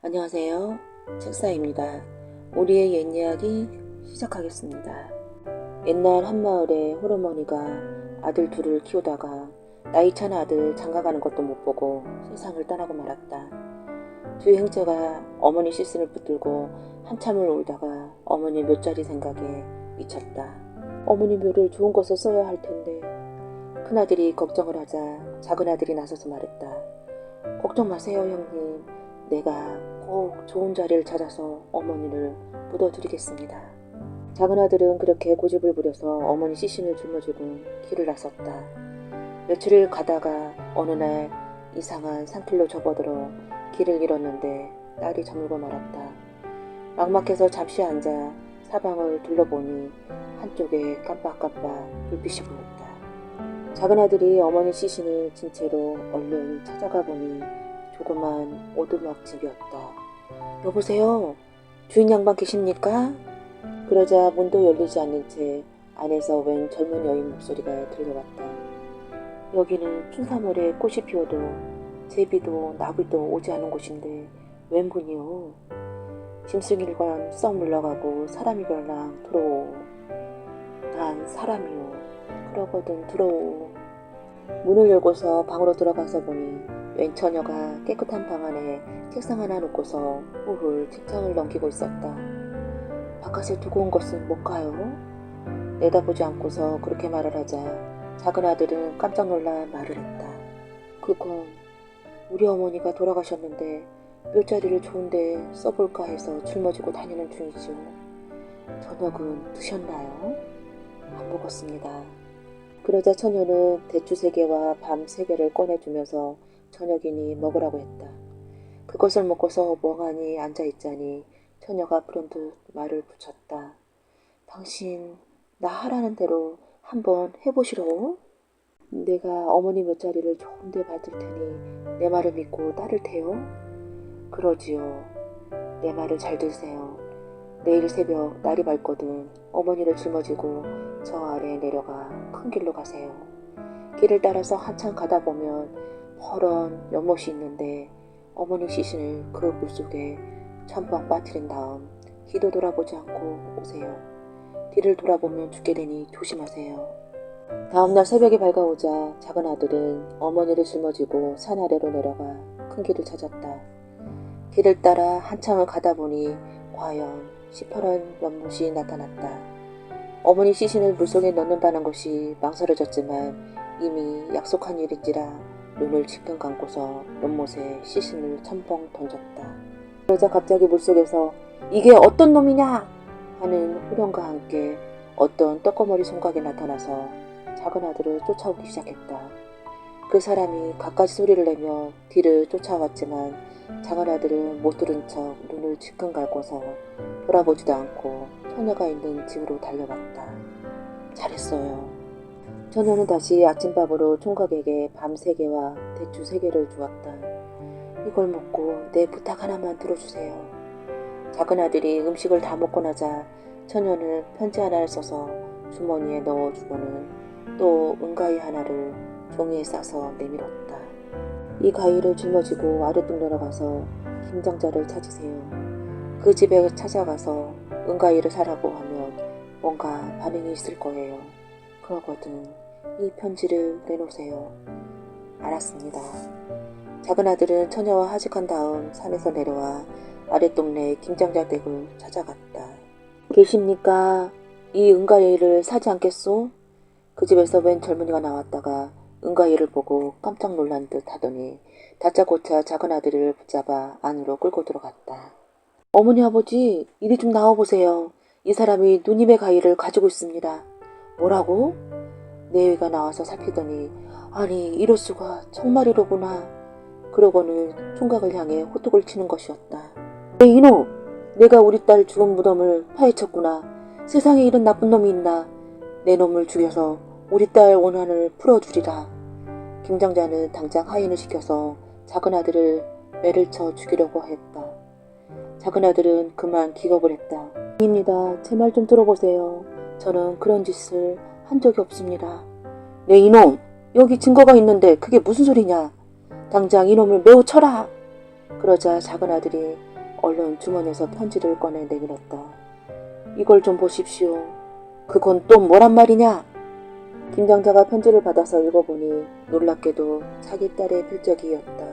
안녕하세요. 책사입니다. 우리의 옛 이야기 시작하겠습니다. 옛날 한마을에 홀어머니가 아들 둘을 키우다가 나이 찬 아들 장가가는 것도 못 보고 세상을 떠나고 말았다. 두 형제가 어머니 시신을 붙들고 한참을 울다가 어머니 묘자리 생각에 미쳤다. 어머니 묘를 좋은 곳에 써야 할 텐데. 큰아들이 걱정을 하자 작은아들이 나서서 말했다. 걱정 마세요, 형님. 내가 꼭 좋은 자리를 찾아서 어머니를 묻어드리겠습니다. 작은아들은 그렇게 고집을 부려서 어머니 시신을 짊어지고 길을 나섰다. 며칠을 가다가 어느 날 이상한 산길로 접어들어 길을 잃었는데 딸이 저물고 말았다. 막막해서 잠시 앉아 사방을 둘러보니 한쪽에 깜빡깜빡 불빛이 보였다. 작은아들이 어머니 시신을 진 채로 얼른 찾아가 보니 조그만 오두막집이었다. 여보세요? 주인 양반 계십니까? 그러자 문도 열리지 않는 채 안에서 웬 젊은 여인 목소리가 들려왔다. 여기는 춘삼월에 꽃이 피어도 제비도 나비도 오지 않은 곳인데 웬 분이요? 짐승일관 썩 물러가고 사람이별랑 들어오. 난 사람이요. 그러거든 들어오. 문을 열고서 방으로 들어가서 보니 웬 처녀가 깨끗한 방 안에 책상 하나 놓고서 훌훌 책장을 넘기고 있었다. 바깥에 두고 온 것은 뭘까요? 내다보지 않고서 그렇게 말을 하자 작은 아들은 깜짝 놀라 말을 했다. 그건 우리 어머니가 돌아가셨는데 묘자리를 좋은데 써볼까 해서 짊어지고 다니는 중이죠. 저녁은 드셨나요? 안 먹었습니다. 그러자 처녀는 대추 3개와 밤 3개를 꺼내주면서 저녁이니 먹으라고 했다. 그것을 먹고서 멍하니 앉아있자니 처녀가 불현듯 말을 붙였다. 당신 나 하라는 대로 한번 해보시오. 내가 어머니 묘자리를 좋은데 받을 테니 내 말을 믿고 따를 테요. 그러지요. 내 말을 잘 들으세요. 내일 새벽 날이 밝거든 어머니를 짊어지고 저 아래에 내려가 큰 길로 가세요. 길을 따라서 한참 가다 보면 퍼런 연못이 있는데 어머니 시신을 그 물속에 첨벙 빠뜨린 다음 뒤도 돌아보지 않고 오세요. 뒤를 돌아보면 죽게 되니 조심하세요. 다음날 새벽이 밝아오자 작은 아들은 어머니를 짊어지고 산 아래로 내려가 큰 길을 찾았다. 길을 따라 한참을 가다 보니 과연 시퍼런 연못이 나타났다. 어머니 시신을 물속에 넣는다는 것이 망설여졌지만 이미 약속한 일인지라 눈을 질끈 감고서 연못에 시신을 첨벙 던졌다. 그러자 갑자기 물속에서 이게 어떤 놈이냐 하는 후렴과 함께 어떤 떡거머리 총각이 나타나서 작은 아들을 쫓아오기 시작했다. 그 사람이 갖가지 소리를 내며 뒤를 쫓아왔지만 작은 아들은 못 들은 척 눈을 질끈 감고서 돌아보지도 않고 처녀가 있는 집으로 달려갔다. 잘했어요. 처녀는 다시 아침밥으로 총각에게 밤 3개와 대추 3개를 주었다. 이걸 먹고 내 부탁 하나만 들어주세요. 작은 아들이 음식을 다 먹고 나자 처녀는 편지 하나를 써서 주머니에 넣어주고는 또 은가위 하나를 종이에 싸서 내밀었다. 이 가위를 짊어지고 아래쪽 내려가서 김장자를 찾으세요. 그 집에 찾아가서 은가위를 사라고 하면 뭔가 반응이 있을 거예요. 그러거든 이 편지를 내놓으세요. 알았습니다. 작은 아들은 처녀와 하직한 다음 산에서 내려와 아랫동네 김장자 댁을 찾아갔다. 계십니까? 이 은가위를 사지 않겠소? 그 집에서 웬 젊은이가 나왔다가 은가위를 보고 깜짝 놀란 듯 하더니 다짜고짜 작은 아들을 붙잡아 안으로 끌고 들어갔다. 어머니 아버지 이리 좀 나와보세요. 이 사람이 누님의 가위를 가지고 있습니다. 뭐라고? 내외가 나와서 살피더니 아니 이럴 수가 정말이로구나. 그러고는 총각을 향해 호통을 치는 것이었다. 에이 이놈! 내가 우리 딸 죽은 무덤을 파헤쳤구나. 세상에 이런 나쁜 놈이 있나. 내 놈을 죽여서 우리 딸 원한을 풀어주리라. 김장자는 당장 하인을 시켜서 작은 아들을 매를 쳐 죽이려고 했다. 작은 아들은 그만 기겁을 했다. 아닙니다. 제 말 좀 들어보세요. 저는 그런 짓을 한 적이 없습니다. 네 이놈! 여기 증거가 있는데 그게 무슨 소리냐. 당장 이놈을 매우 쳐라. 그러자 작은 아들이 얼른 주머니에서 편지를 꺼내 내밀었다. 이걸 좀 보십시오. 그건 또 뭐란 말이냐? 김장자가 편지를 받아서 읽어보니 놀랍게도 자기 딸의 필적이었다.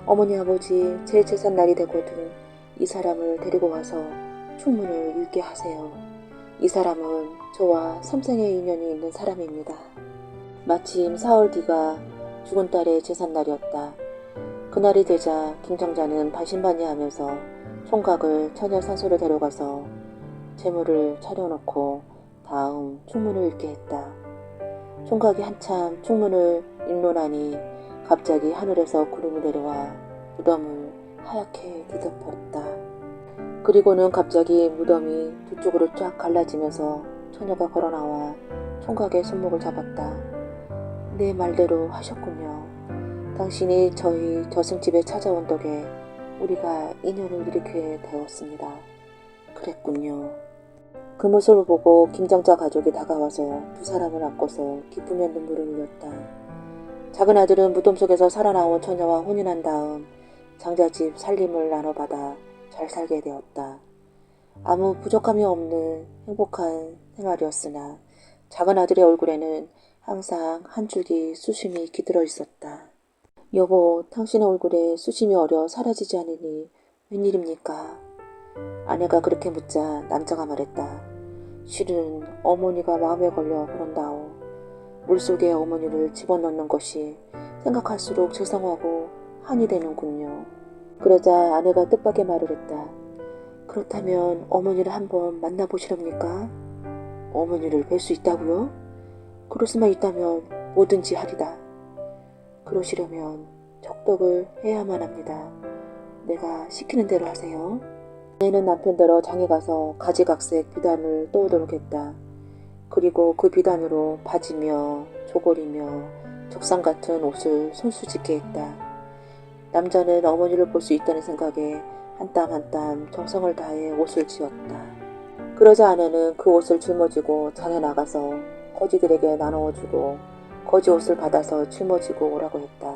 어머니 아버지 제 제삿날이 되거든 이 사람을 데리고 와서 충문을 읽게 하세요. 이 사람은 저와 삼생의 인연이 있는 사람입니다. 마침 사흘 뒤가 죽은 딸의 제삿날이었다. 그날이 되자 김장자는 반신반의하면서 총각을 처녀 산소로 데려가서 재물을 차려놓고 다음 충문을 읽게 했다. 총각이 한참 충문을 읽노라니 갑자기 하늘에서 구름이 내려와 무덤을 하얗게 뒤덮었다. 그리고는 갑자기 무덤이 두 쪽으로 쫙 갈라지면서 처녀가 걸어나와 총각의 손목을 잡았다. 내 말대로 하셨군요. 당신이 저희 저승집에 찾아온 덕에 우리가 인연을 일으키게 되었습니다. 그랬군요. 그 모습을 보고 김장자 가족이 다가와서 두 사람을 안고서 기쁘며 눈물을 흘렸다. 작은 아들은 무덤 속에서 살아나온 처녀와 혼인한 다음 장자집 살림을 나눠받아 잘 살게 되었다. 아무 부족함이 없는 행복한 생활이었으나 작은 아들의 얼굴에는 항상 한 줄기 수심이 깃들어 있었다. 여보, 당신의 얼굴에 수심이 어려 사라지지 않으니 웬일입니까? 아내가 그렇게 묻자 남자가 말했다. 실은 어머니가 마음에 걸려 그런다오. 물속에 어머니를 집어넣는 것이 생각할수록 죄송하고 한이 되는군요. 그러자 아내가 뜻밖의 말을 했다. 그렇다면 어머니를 한번 만나보시렵니까? 어머니를 뵐 수 있다고요? 그럴 수만 있다면 뭐든지 하리다. 그러시려면 적덕을 해야만 합니다. 내가 시키는 대로 하세요. 아내는 남편대로 장에 가서 가지각색 비단을 떠오도록 했다. 그리고 그 비단으로 바지며 조걸이며 적상 같은 옷을 손수짓게 했다. 남자는 어머니를 볼 수 있다는 생각에 한 땀 한 땀 정성을 다해 옷을 지었다. 그러자 아내는 그 옷을 짊어지고 장에 나가서 거지들에게 나누어주고 거지 옷을 받아서 짊어지고 오라고 했다.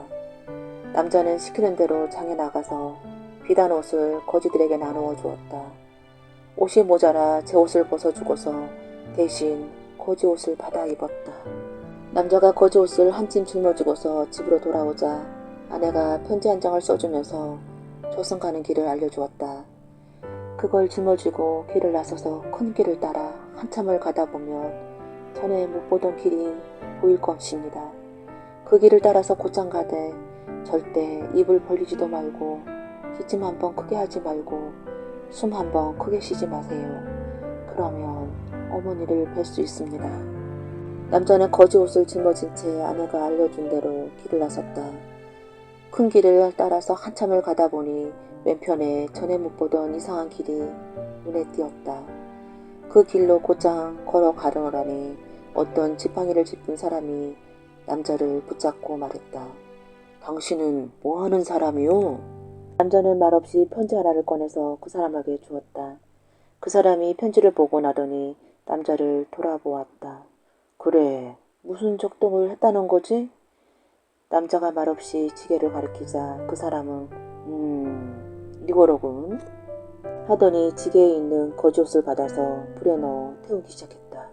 남자는 시키는 대로 장에 나가서 비단 옷을 거지들에게 나누어 주었다. 옷이 모자라 제 옷을 벗어주고서 대신 거지 옷을 받아 입었다. 남자가 거지 옷을 한 찜 짊어지고서 집으로 돌아오자 아내가 편지 한 장을 써주면서 조선 가는 길을 알려주었다. 그걸 짊어지고 길을 나서서 큰 길을 따라 한참을 가다 보면 전에 못 보던 길이 보일 것입니다. 그 길을 따라서 곧장 가되 절대 입을 벌리지도 말고 기침 한번 크게 하지 말고 숨 한번 크게 쉬지 마세요. 그러면 어머니를 뵐 수 있습니다. 남자는 거지 옷을 짊어진 채 아내가 알려준 대로 길을 나섰다. 큰 길을 따라서 한참을 가다 보니 왼편에 전에 못 보던 이상한 길이 눈에 띄었다. 그 길로 곧장 걸어가려니 어떤 지팡이를 짚은 사람이 남자를 붙잡고 말했다. 당신은 뭐하는 사람이요? 남자는 말없이 편지 하나를 꺼내서 그 사람에게 주었다. 그 사람이 편지를 보고 나더니 남자를 돌아보았다. 그래, 무슨 적동을 했다는 거지? 남자가 말없이 지게를 가리키자 그 사람은 이거로군 하더니 지게에 있는 거지옷을 받아서 불에 넣어 태우기 시작했다.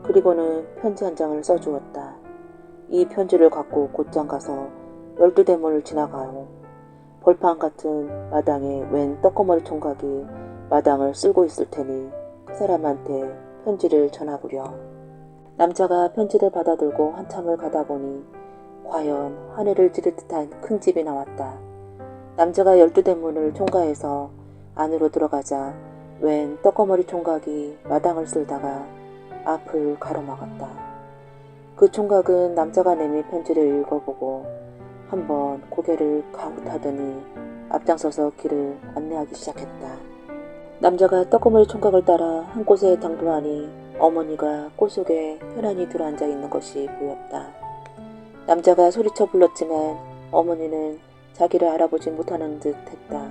그리고는 편지 한 장을 써주었다. 이 편지를 갖고 곧장 가서 12대문을 지나가요. 벌판 같은 마당에 웬 떡거머리 총각이 마당을 쓸고 있을 테니 그 사람한테 편지를 전하구려. 남자가 편지를 받아들고 한참을 가다 보니 과연 하늘을 찌를 듯한 큰 집이 나왔다. 남자가 12대문을 총가해서 안으로 들어가자 웬 떡거머리 총각이 마당을 쓸다가 앞을 가로막았다. 그 총각은 남자가 내민 편지를 읽어보고 한번 고개를 가웃하더니 앞장서서 길을 안내하기 시작했다. 남자가 떡거머리 총각을 따라 한 곳에 당도하니 어머니가 꽃 속에 편안히 들어앉아 있는 것이 보였다. 남자가 소리쳐 불렀지만 어머니는 자기를 알아보지 못하는 듯 했다.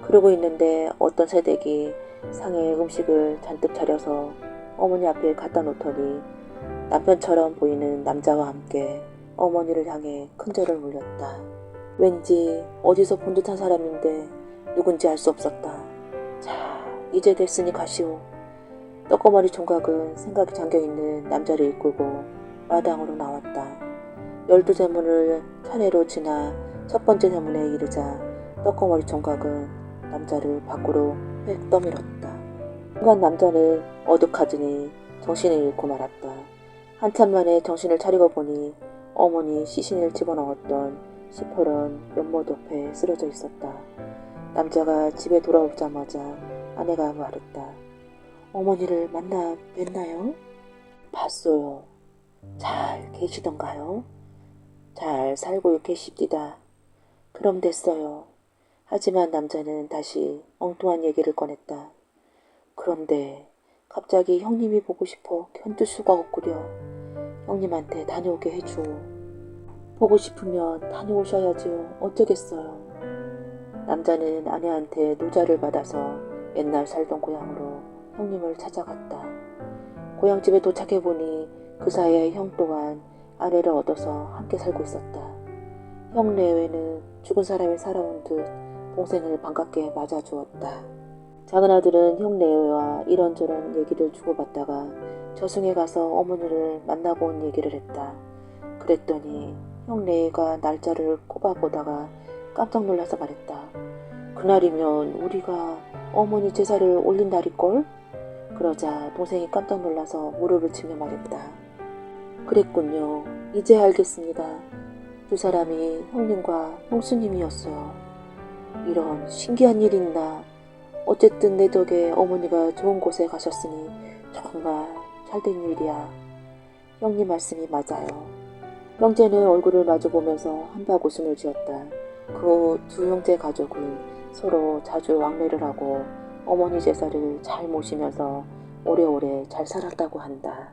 그러고 있는데 어떤 새댁이 상에 음식을 잔뜩 차려서 어머니 앞에 갖다 놓더니 남편처럼 보이는 남자와 함께 어머니를 향해 큰절을 올렸다. 왠지 어디서 본 듯한 사람인데 누군지 알 수 없었다. 자, 이제 됐으니 가시오. 떡거머리 총각은 생각에 잠겨있는 남자를 이끌고 마당으로 나왔다. 12대문을 차례로 지나 첫 번째 대문에 이르자 떡거머리 총각은 남자를 밖으로 휙 떠밀었다. 순간 남자는 어둑하더니 정신을 잃고 말았다. 한참 만에 정신을 차리고 보니 어머니 시신을 집어넣었던 시퍼런 연못 옆에 쓰러져 있었다. 남자가 집에 돌아오자마자 아내가 말했다. 어머니를 만나 뵀나요? 봤어요. 잘 계시던가요? 잘 살고 계십디다. 그럼 됐어요. 하지만 남자는 다시 엉뚱한 얘기를 꺼냈다. 그런데 갑자기 형님이 보고 싶어 견딜 수가 없구려. 형님한테 다녀오게 해줘. 보고 싶으면 다녀오셔야지요. 어쩌겠어요. 남자는 아내한테 노자를 받아서 옛날 살던 고향으로 형님을 찾아갔다. 고향집에 도착해보니 그 사이에 형 또한 아내를 얻어서 함께 살고 있었다. 형 내외는 죽은 사람이 살아온 듯 동생을 반갑게 맞아주었다. 작은아들은 형 내외와 이런저런 얘기를 주고받다가 저승에 가서 어머니를 만나고 온 얘기를 했다. 그랬더니 형 내외가 날짜를 꼽아보다가 깜짝 놀라서 말했다. 그날이면 우리가 어머니 제사를 올린 날일걸? 그러자 동생이 깜짝 놀라서 무릎을 치며 말했다. 그랬군요. 이제 알겠습니다. 두 사람이 형님과 형수님이었어요. 이런 신기한 일이 있나. 어쨌든 내 덕에 어머니가 좋은 곳에 가셨으니 정말 잘된 일이야. 형님 말씀이 맞아요. 형제는 얼굴을 마주보면서 한박 웃음을 지었다. 그 두 형제 가족은 서로 자주 왕래를 하고 어머니 제사를 잘 모시면서 오래오래 잘 살았다고 한다.